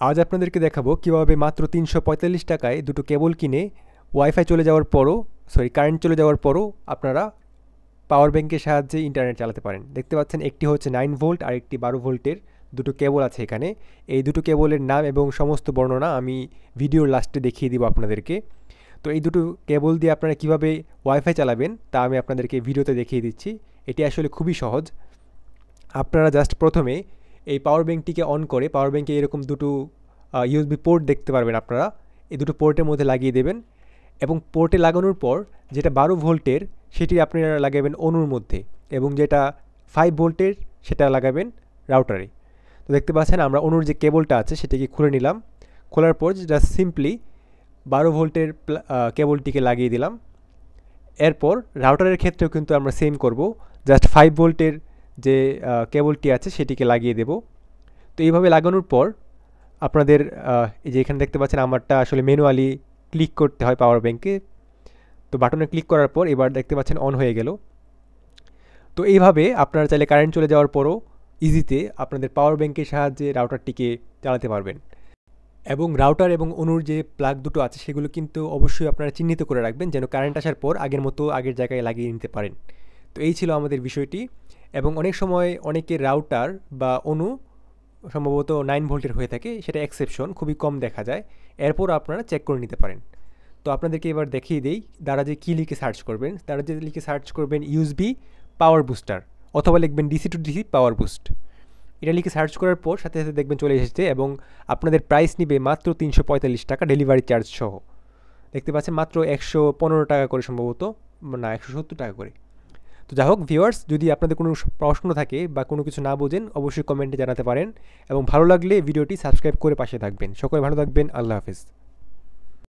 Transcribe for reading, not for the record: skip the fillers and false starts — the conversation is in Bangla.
আজ আপনাদেরকে দেখাবো কিভাবে মাত্র ৩৪৫ টাকায় দুটো কেবল কিনে ওয়াইফাই চলে যাওয়ার পরও কারেন্ট চলে যাওয়ার পরও আপনারা পাওয়ার ব্যাংকের সাহায্যে ইন্টারনেট চালাতে পারেন। দেখতে পাচ্ছেন একটি হচ্ছে 9 ভোল্ট আর একটি 12 ভোল্টের দুটো কেবল আছে এখানে। এই দুটো কেবলের নাম এবং সমস্ত বর্ণনা আমি ভিডিওর লাস্টে দেখিয়ে দিব আপনাদেরকে। তো এই দুটো কেবল দিয়ে আপনারা কিভাবে ওয়াইফাই চালাবেন তা আমি আপনাদেরকে ভিডিওতে দেখিয়ে দিচ্ছি। এটি আসলে খুবই সহজ। আপনারা জাস্ট প্রথমে এই পাওয়ার ব্যাংকটিকে অন করে পাওয়ার ব্যাংকে এরকম দুটো ইউএসবি পোর্ট দেখতে পারবেন আপনারা। এই দুটো পোর্টের মধ্যে লাগিয়ে দেবেন এবং পোর্টে লাগানোর পর যেটা 12 ভোল্টের সেটি আপনারা লাগাবেন অনুর মধ্যে এবং যেটা 5 ভোল্টের সেটা লাগাবেন রাউটারে। তো দেখতে পাচ্ছেন আমরা অনুর যে কেবলটা আছে সেটাকে খুলে নিলাম। খোলার পর জাস্ট সিম্পলি 12 ভোল্টের কেবলটিকে লাগিয়ে দিলাম। এরপর রাউটারের ক্ষেত্রেও কিন্তু আমরা সেম করব, জাস্ট 5 ভোল্টের যে কেবলটি আছে সেটিকে লাগিয়ে দেব। তো এইভাবে লাগানোর পর আপনাদের এই যে এখানে দেখতে পাচ্ছেন আমারটা আসলে ম্যানুয়ালি ক্লিক করতে হয় পাওয়ার ব্যাংকে। তো বাটনে ক্লিক করার পর এবার দেখতে পাচ্ছেন অন হয়ে গেল। তো এইভাবে আপনারা চাইলে কারেন্ট চলে যাওয়ার পরও ইজিতে আপনাদের পাওয়ার ব্যাংকের সাহায্যে রাউটারটিকে চালাতে পারবেন। এবং রাউটার এবং অনুর যে প্লাগ দুটো আছে সেগুলো কিন্তু অবশ্যই আপনারা চিহ্নিত করে রাখবেন যেন কারেন্ট আসার পর আগের মতো আগের জায়গায় লাগিয়ে নিতে পারেন। তো এই ছিল আমাদের বিষয়টি। এবং অনেক সময় অনেকের রাউটার বা অনু সম্ভবত 9 ভোল্টের হয়ে থাকে, সেটা এক্সেপশন, খুবই কম দেখা যায়। এরপর আপনারা চেক করে নিতে পারেন। তো আপনাদেরকে এবার দেখিয়ে দেই দারাজে কী লিখে সার্চ করবেন। দারাজে লিখে সার্চ করবেন ইউএসবি পাওয়ার বুস্টার অথবা লিখবেন DC two DC power boost. এটা লিখে সার্চ করার পর সাথে সাথে দেখবেন চলে এসেছে এবং আপনাদের প্রাইস নিবে মাত্র ৩৪৫ টাকা ডেলিভারি চার্জ সহ। দেখতে পাচ্ছেন মাত্র ১১৫ টাকা করে, সম্ভবত না ১৭০ টাকা করে। তো যাই হোক ভিউয়ার্স, যদি আপনাদের কোনো প্রশ্ন থাকে বা কোনো কিছু না বোঝেন অবশ্যই কমেন্টে জানাতে পারেন এবং ভালো লাগলে ভিডিওটি সাবস্ক্রাইব করে পাশে থাকবেন। সকলে ভালো থাকবেন। আল্লাহ হাফেজ।